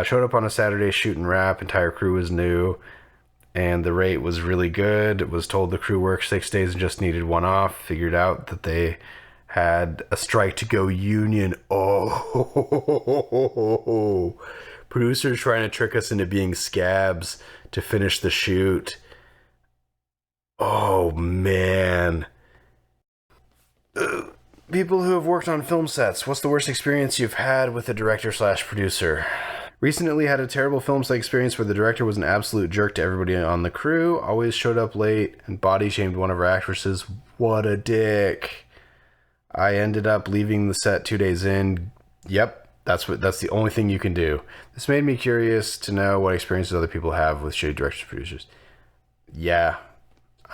Showed up on a Saturday shooting wrap. Entire crew was new, and the rate was really good. Was told the crew worked 6 days and just needed one off. Figured out that they had a strike to go union. Oh, producers trying to trick us into being scabs to finish the shoot. Oh man. People who have worked on film sets, what's the worst experience you've had with a director slash producer? Recently had a terrible film set experience where the director was an absolute jerk to everybody on the crew, always showed up late, and body shamed one of our actresses. What a dick. I ended up leaving the set 2 days in. Yep, that's the only thing you can do. This made me curious to know what experiences other people have with shitty directors producers. Yeah.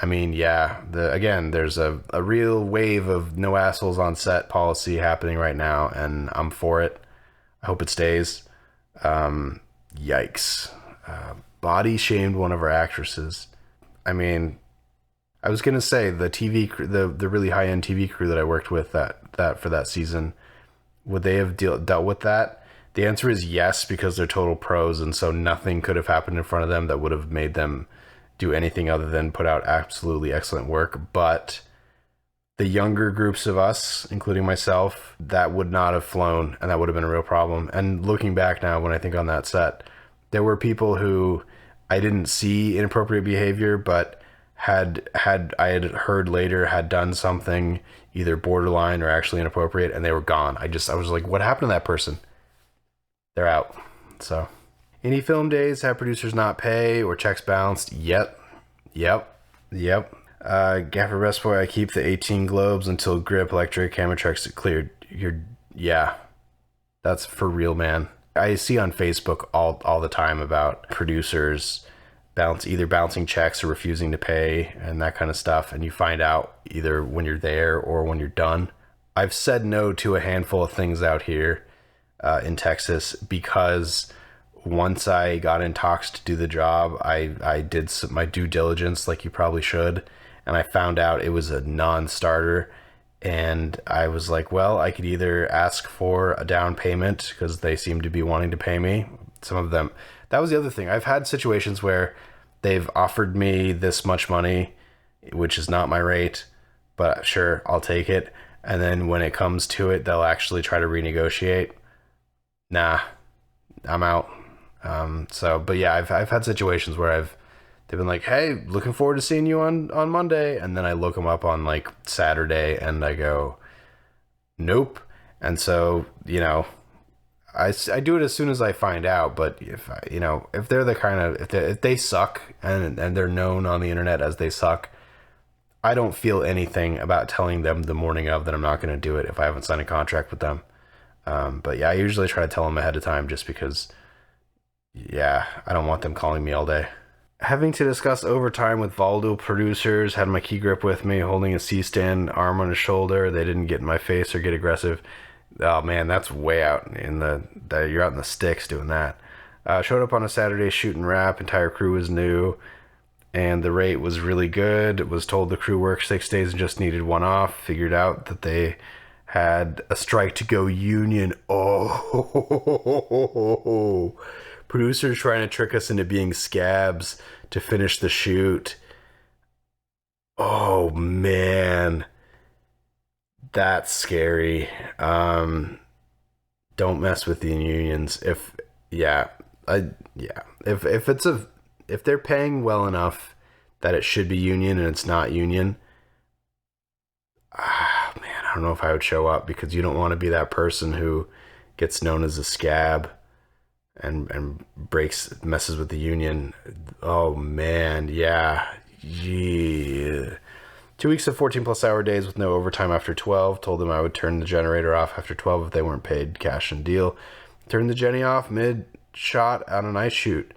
I mean, yeah. Again, there's a real wave of no assholes on set policy happening right now, and I'm for it. I hope it stays. Yikes. Body shamed one of our actresses. I mean, I was gonna say the TV crew, the really high end TV crew that I worked with that for that season, would they have dealt with that? The answer is yes, because they're total pros, and so nothing could have happened in front of them that would have made them do anything other than put out absolutely excellent work. But the younger groups of us, including myself, that would not have flown, and that would have been a real problem. And looking back now, when I think on that set, there were people who I didn't see inappropriate behavior, but I had heard later had done something either borderline or actually inappropriate, and they were gone. I was like, what happened to that person? They're out. So, any film days have producers not pay or checks bounced? Yep. Gaffer Best Boy, I keep the 18 globes until grip electric camera checks cleared. Yeah, that's for real, man. I see on Facebook all the time about producers either bouncing checks or refusing to pay and that kind of stuff, and you find out either when you're there or when you're done. I've said no to a handful of things out here in Texas because once I got in talks to do the job, I did my due diligence like you probably should, and I found out it was a non-starter. And I was like, well, I could either ask for a down payment because they seem to be wanting to pay me. Some of them. That was the other thing. I've had situations where they've offered me this much money, which is not my rate, but sure, I'll take it. And then when it comes to it, they'll actually try to renegotiate. Nah, I'm out. But yeah, I've had situations where they've been like, hey, looking forward to seeing you on Monday. And then I look them up on like Saturday and I go, nope. And so, I do it as soon as I find out. But if they're the kind of, if they suck and they're known on the internet as they suck, I don't feel anything about telling them the morning of that I'm not going to do it if I haven't signed a contract with them. But yeah, I usually try to tell them ahead of time just because, yeah, I don't want them calling me all day. Having to discuss overtime with volatile producers, had my key grip with me, holding a C-stand, arm on his shoulder. They didn't get in my face or get aggressive. Oh man, that's way out you're out in the sticks doing that. Showed up on a Saturday shooting wrap. Entire crew was new, and the rate was really good. Was told the crew worked 6 days and just needed one off. Figured out that they had a strike to go union. Oh, producers trying to trick us into being scabs to finish the shoot. Oh man, that's scary. Don't mess with the unions. If they're paying well enough that it should be union and it's not union, man, I don't know if I would show up, because you don't want to be that person who gets known as a scab and messes with the union. Oh man, yeah. 2 weeks of 14+ hour days with no overtime after 12. Told them I would turn the generator off after 12 if they weren't paid cash and deal. Turned the Jenny off mid shot on a night shoot.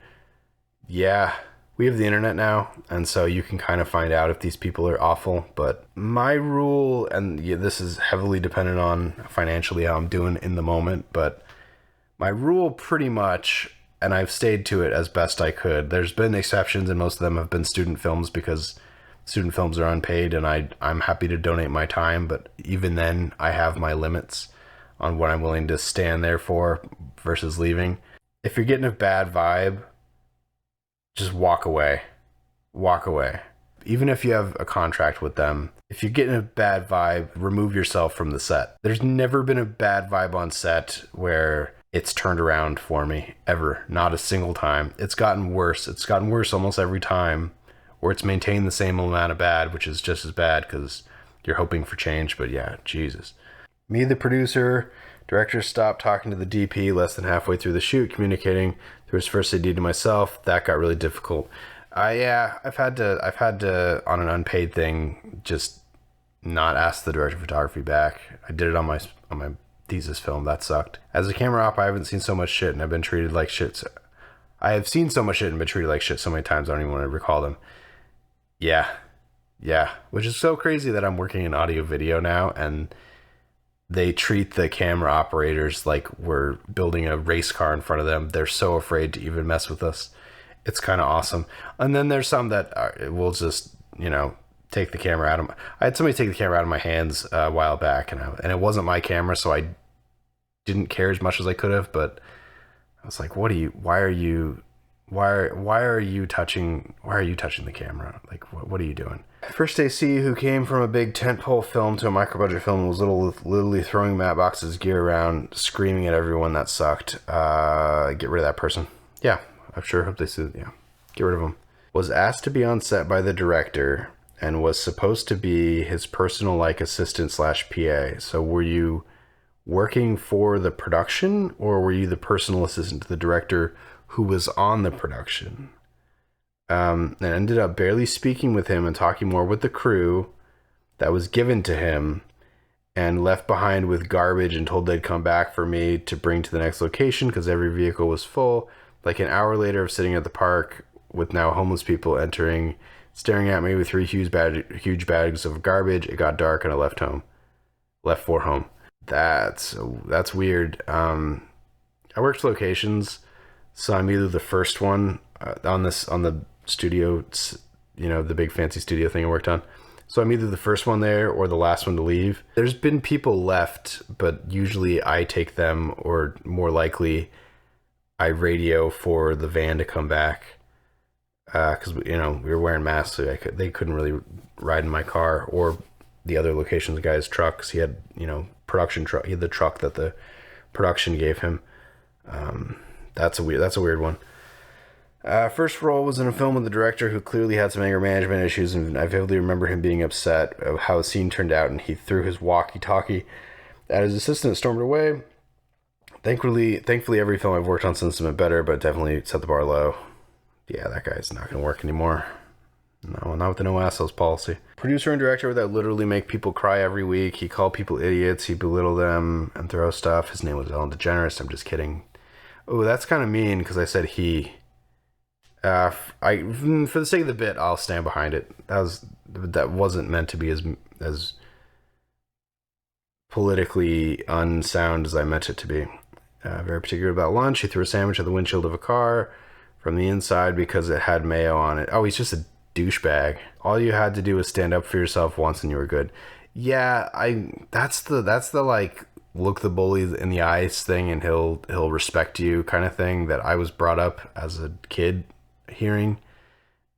Yeah, we have the internet now, and so you can kind of find out if these people are awful. But my rule, and this is heavily dependent on financially how I'm doing in the moment, but my rule pretty much, and I've stayed to it as best I could. There's been exceptions, and most of them have been student films because student films are unpaid, and I'm happy to donate my time, but even then I have my limits on what I'm willing to stand there for versus leaving. If you're getting a bad vibe, just walk away. Walk away. Even if you have a contract with them, if you're getting a bad vibe, remove yourself from the set. There's never been a bad vibe on set where it's turned around for me, ever. Not a single time. It's gotten worse. It's gotten worse almost every time, or it's maintained the same amount of bad, which is just as bad because you're hoping for change. But yeah, Jesus. Me, the producer, director, stopped talking to the DP less than halfway through the shoot, communicating through his first AD to myself. That got really difficult. Yeah, I've had to on an unpaid thing just not ask the director of photography back. I did it on my thesis film. That sucked. As a camera op, I haven't seen so much shit, and I've been treated like shit. I have seen so much shit and been treated like shit so many times I don't even want to recall them. Yeah, which is so crazy that I'm working in audio video now, and they treat the camera operators like we're building a race car in front of them. They're so afraid to even mess with us. It's kind of awesome. And then there's some that will just, take the camera out of I had somebody take the camera out of my hands a while back, and it wasn't my camera, so I didn't care as much as I could have, but I was like, why are you touching the camera? Like, what are you doing? First AC who came from a big tentpole film to a micro budget film was literally throwing Matt Box's gear around, screaming at everyone. That sucked. Get rid of that person. Yeah, I'm sure. Hope they see. Yeah, get rid of him. Was asked to be on set by the director and was supposed to be his personal assistant / PA. So were you working for the production, or were you the personal assistant to the director who was on the production? And ended up barely speaking with him and talking more with the crew that was given to him, and left behind with garbage and told they'd come back for me to bring to the next location because every vehicle was full. Like an hour later of sitting at the park with now homeless people entering, staring at me with 3 huge bags of garbage. It got dark and I left for home. That's weird. I worked locations, so I'm either the first one on the studio, the big fancy studio thing I worked on. So I'm either the first one there or the last one to leave. There's been people left, but usually I take them, or more likely I radio for the van to come back. Because we were wearing masks, so they couldn't really ride in my car, or the other locations guy's trucks. He had production truck. He had the truck that the production gave him. That's a weird one. First role was in a film with the director who clearly had some anger management issues, and I vividly remember him being upset of how the scene turned out, and he threw his walkie-talkie at his assistant and stormed away. Thankfully, every film I've worked on since has been better, but definitely set the bar low. Yeah, that guy's not going to work anymore. No, not with the no assholes policy. Producer and director that literally make people cry every week. He called people idiots. He belittled them and throw stuff. His name was Ellen DeGeneres. I'm just kidding. Oh, that's kind of mean because I said he. For the sake of the bit, I'll stand behind it. That wasn't meant to be as politically unsound as I meant it to be. Very particular about lunch. He threw a sandwich at the windshield of a car from the inside because it had mayo on it. Oh, he's just a douchebag. All you had to do was stand up for yourself once and you were good. Yeah, that's the like look the bully in the eyes thing and he'll respect you kind of thing that I was brought up as a kid hearing.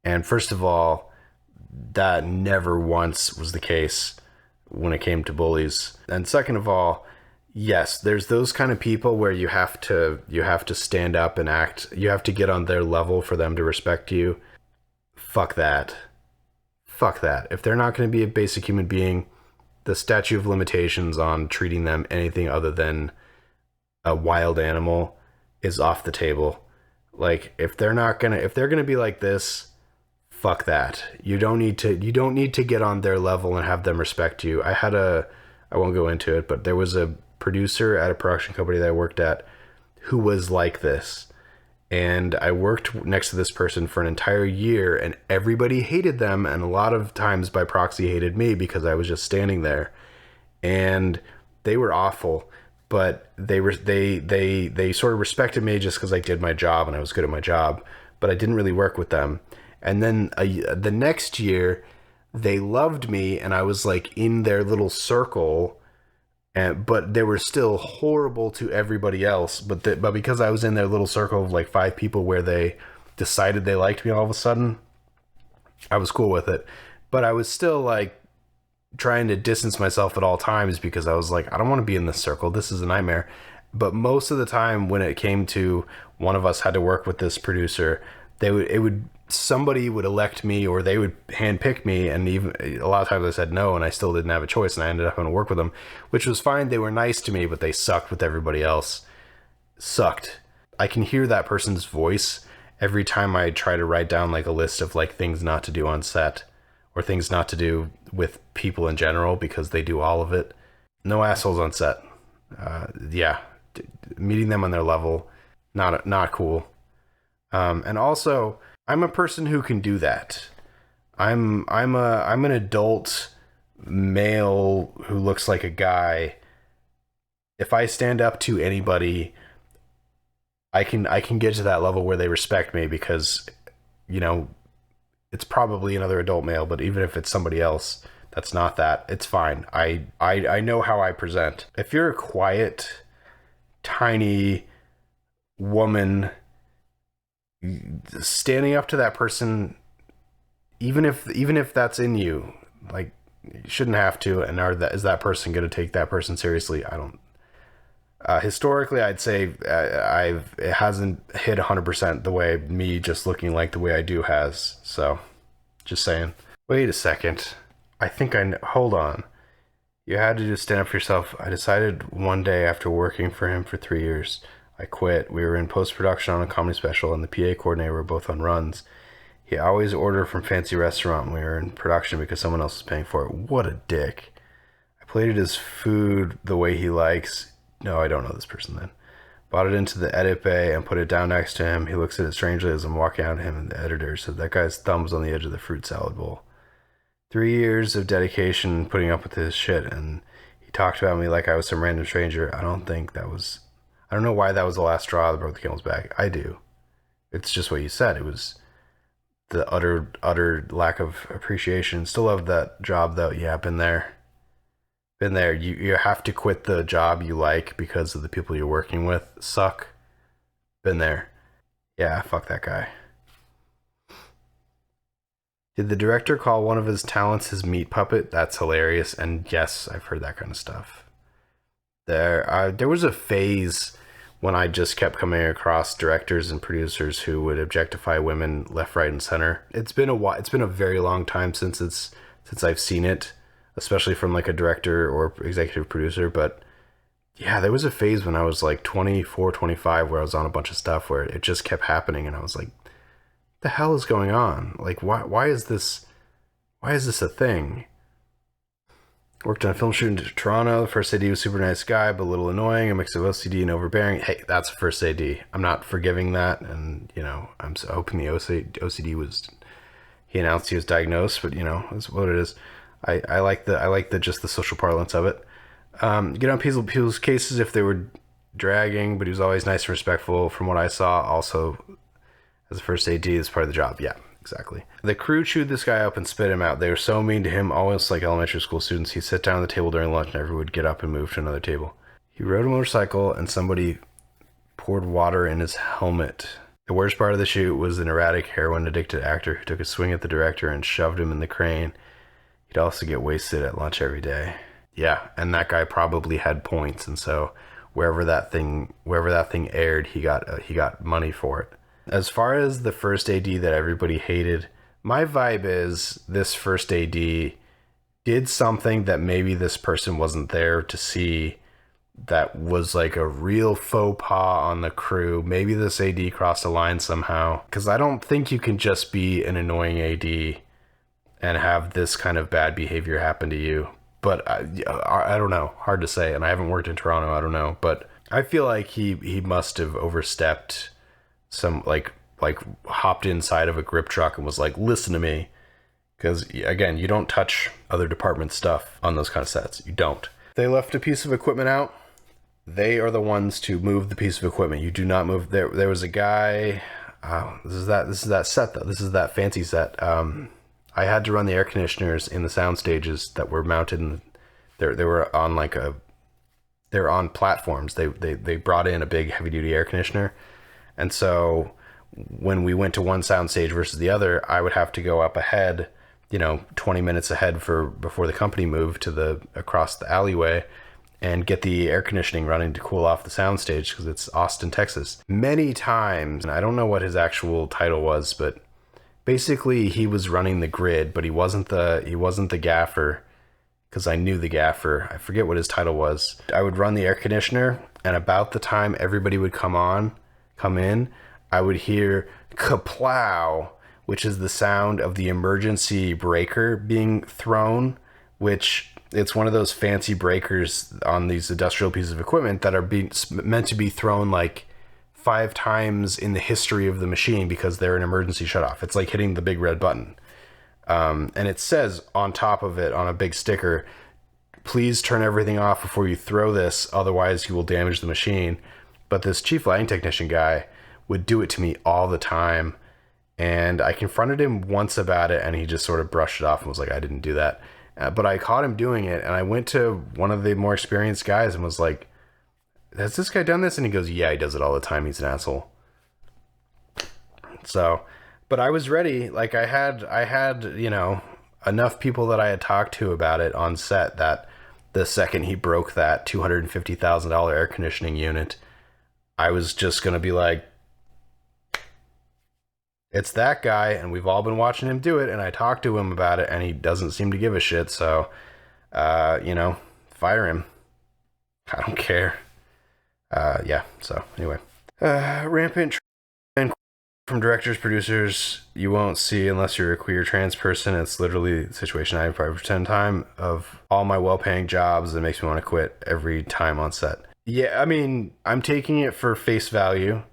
And first of all, that never once was the case when it came to bullies. And second of all, yes, there's those kind of people where you have to stand up and act. You have to get on their level for them to respect you. Fuck that. If they're not going to be a basic human being, the statute of limitations on treating them anything other than a wild animal is off the table. Like, if they're going to be like this, fuck that. You don't need to get on their level and have them respect you. I won't go into it, but there was a producer at a production company that I worked at who was like this. And I worked next to this person for an entire year, and everybody hated them, and a lot of times by proxy hated me because I was just standing there. And they were awful, but they sort of respected me just because I did my job and I was good at my job, but I didn't really work with them. And then the next year, they loved me, and I was like in their little circle but they were still horrible to everybody else. But because I was in their little circle of like 5 people where they decided they liked me all of a sudden, I was cool with it. But I was still like trying to distance myself at all times because I was like, I don't want to be in this circle. This is a nightmare. But most of the time when it came to one of us had to work with this producer, somebody would elect me or they would handpick me. And even a lot of times I said no and I still didn't have a choice and I ended up having to work with them, which was fine. They were nice to me, but they sucked with everybody else. Sucked. I can hear that person's voice every time I try to write down like a list of like things not to do on set or things not to do with people in general because they do all of it. No assholes on set. Yeah, meeting them on their level, not cool. And also, I'm a person who can do that. I'm an adult male who looks like a guy. If I stand up to anybody, I can get to that level where they respect me because, you know, it's probably another adult male, but even if it's somebody else that's not that, it's fine. I know how I present. If you're a quiet, tiny woman, standing up to that person, even if that's in you, like, you shouldn't have to. And is that person going to take that person seriously? I don't. Historically, I'd say it hasn't hit 100% the way me just looking like the way I do has. So, just saying. Wait a second. I think hold on. You had to just stand up for yourself. I decided one day after working for him for 3 years, I quit. We were in post-production on a comedy special, and the PA coordinator were both on runs. He always ordered from fancy restaurant when we were in production because someone else was paying for it. What a dick. I plated his food the way he likes. No, I don't know this person then. Brought it into the edit bay and put it down next to him. He looks at it strangely as I'm walking out to him, and the editor said that guy's thumb was on the edge of the fruit salad bowl. 3 years of dedication putting up with his shit, and he talked about me like I was some random stranger. I don't know why that was the last straw that broke the camel's back. I do. It's just what you said. It was the utter lack of appreciation. Still love that job though. Yeah, been there. You have to quit the job you like because of the people you're working with suck. Been there. Yeah, fuck that guy. Did the director call one of his talents his meat puppet? That's hilarious. And yes, I've heard that kind of stuff. There was a phase when I just kept coming across directors and producers who would objectify women left, right, and center. It's been a while. It's been a very long time since I've seen it, especially from like a director or executive producer. But yeah, there was a phase when I was like 24, 25 where I was on a bunch of stuff where it just kept happening. And I was like, the hell is going on? Like, why is this a thing? Worked on a film shoot in Toronto. The first AD was super nice guy, but a little annoying. A mix of OCD and overbearing. Hey, that's first AD. I'm not forgiving that. And, you know, I'm so hoping the OCD was, he announced he was diagnosed, but, you know, that's what it is. I like the just the social parlance of it. Get on people's cases if they were dragging, but he was always nice and respectful from what I saw. Also, as a first AD, is part of the job. Yeah. Exactly. The crew chewed this guy up and spit him out. They were so mean to him, almost like elementary school students. He'd sit down at the table during lunch and everyone would get up and move to another table. He rode a motorcycle and somebody poured water in his helmet. The worst part of the shoot was an erratic, heroin-addicted actor who took a swing at the director and shoved him in the crane. He'd also get wasted at lunch every day. Yeah, and that guy probably had points, and so wherever that thing aired, he got money for it. As far as the first AD that everybody hated, my vibe is this first AD did something that maybe this person wasn't there to see, that was like a real faux pas on the crew. Maybe this AD crossed a line somehow, because I don't think you can just be an annoying AD and have this kind of bad behavior happen to you. But I don't know, hard to say, and I haven't worked in Toronto, I don't know, but I feel like he must have overstepped some, like hopped inside of a grip truck and was like, listen to me. Because again, you don't touch other department stuff on those kind of sets. You don't. They left a piece of equipment out. They are the ones to move the piece of equipment. You do not move. There was a guy. This is that set though. This is that fancy set. I had to run the air conditioners in the sound stages that were mounted in. They were on like a they're on platforms. They brought in a big heavy duty air conditioner, and so when we went to one soundstage versus the other, I would have to go up ahead, 20 minutes ahead before the company moved to the across the alleyway, and get the air conditioning running to cool off the soundstage because it's Austin, Texas. Many times, and I don't know what his actual title was, but basically he was running the grid, but he wasn't the gaffer, because I knew the gaffer. I forget what his title was. I would run the air conditioner, and about the time everybody would come in, I would hear kaplow, which is the sound of the emergency breaker being thrown, which it's one of those fancy breakers on these industrial pieces of equipment that are meant to be thrown like 5 times in the history of the machine because they're an emergency shutoff. It's like hitting the big red button. And it says on top of it on a big sticker, please turn everything off before you throw this, otherwise you will damage the machine. But this chief lighting technician guy would do it to me all the time. And I confronted him once about it, and he just sort of brushed it off and was like, I didn't do that. But I caught him doing it, and I went to one of the more experienced guys and was like, has this guy done this? And he goes, yeah, he does it all the time. He's an asshole. So, but I was ready. Like I had, enough people that I had talked to about it on set that the second he broke that $250,000 air conditioning unit, I was just going to be like, it's that guy, and we've all been watching him do it, and I talked to him about it, and he doesn't seem to give a shit, so, fire him. I don't care. So, anyway. Rampant from directors, producers, you won't see unless you're a queer trans person. It's literally the situation I probably pretend time of all my well-paying jobs that makes me want to quit every time on set. Yeah, I mean, I'm taking it for face value.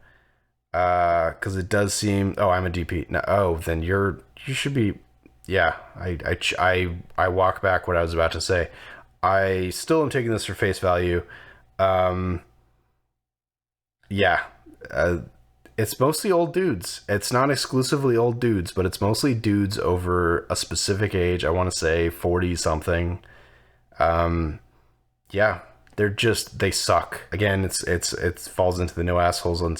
Because it does seem, I'm a DP. No, then you should be. Yeah, I walk back what I was about to say. I still am taking this for face value. It's mostly old dudes. It's not exclusively old dudes, but it's mostly dudes over a specific age. I want to say 40 something. They suck. Again, it falls into the no assholes on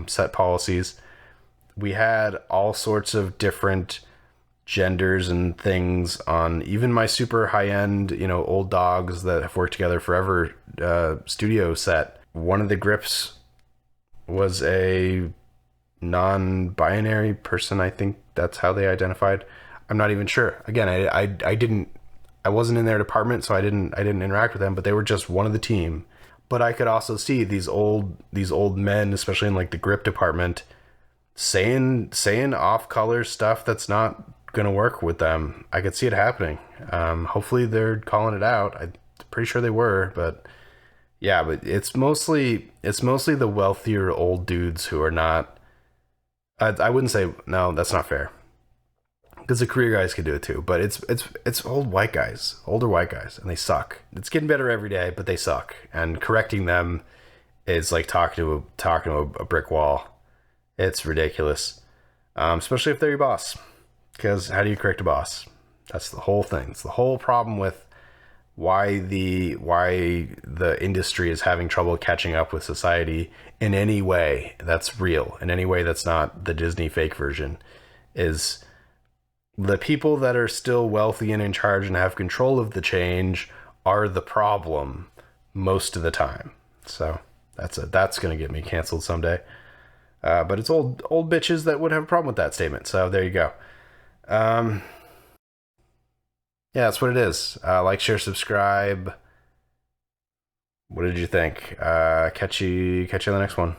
set policies. We had all sorts of different genders and things on even my super high end, old dogs that have worked together forever studio set. One of the grips was a non-binary person. I think that's how they identified. I'm not even sure. Again, I wasn't in their department, so I didn't interact with them, but they were just one of the team. But I could also see these old men, especially in like the grip department, saying off-color stuff that's not gonna work with them. I could see it happening. Hopefully they're calling it out. I'm pretty sure they were, but yeah, but it's mostly the wealthier old dudes who are not. I wouldn't say, no, that's not fair, because the career guys could do it too, but it's older white guys, and they suck. It's getting better every day, but they suck, and correcting them is like talking to a brick wall. It's ridiculous, especially if they're your boss, because how do you correct a boss? That's the whole thing. It's the whole problem with why the industry is having trouble catching up with society in any way that's real, in any way that's not the Disney fake version, is the people that are still wealthy and in charge and have control of the change are the problem most of the time. So that's going to get me canceled someday. But it's old bitches that would have a problem with that statement. So there you go. Yeah, that's what it is. Like, share, subscribe. What did you think? Catch you on the next one.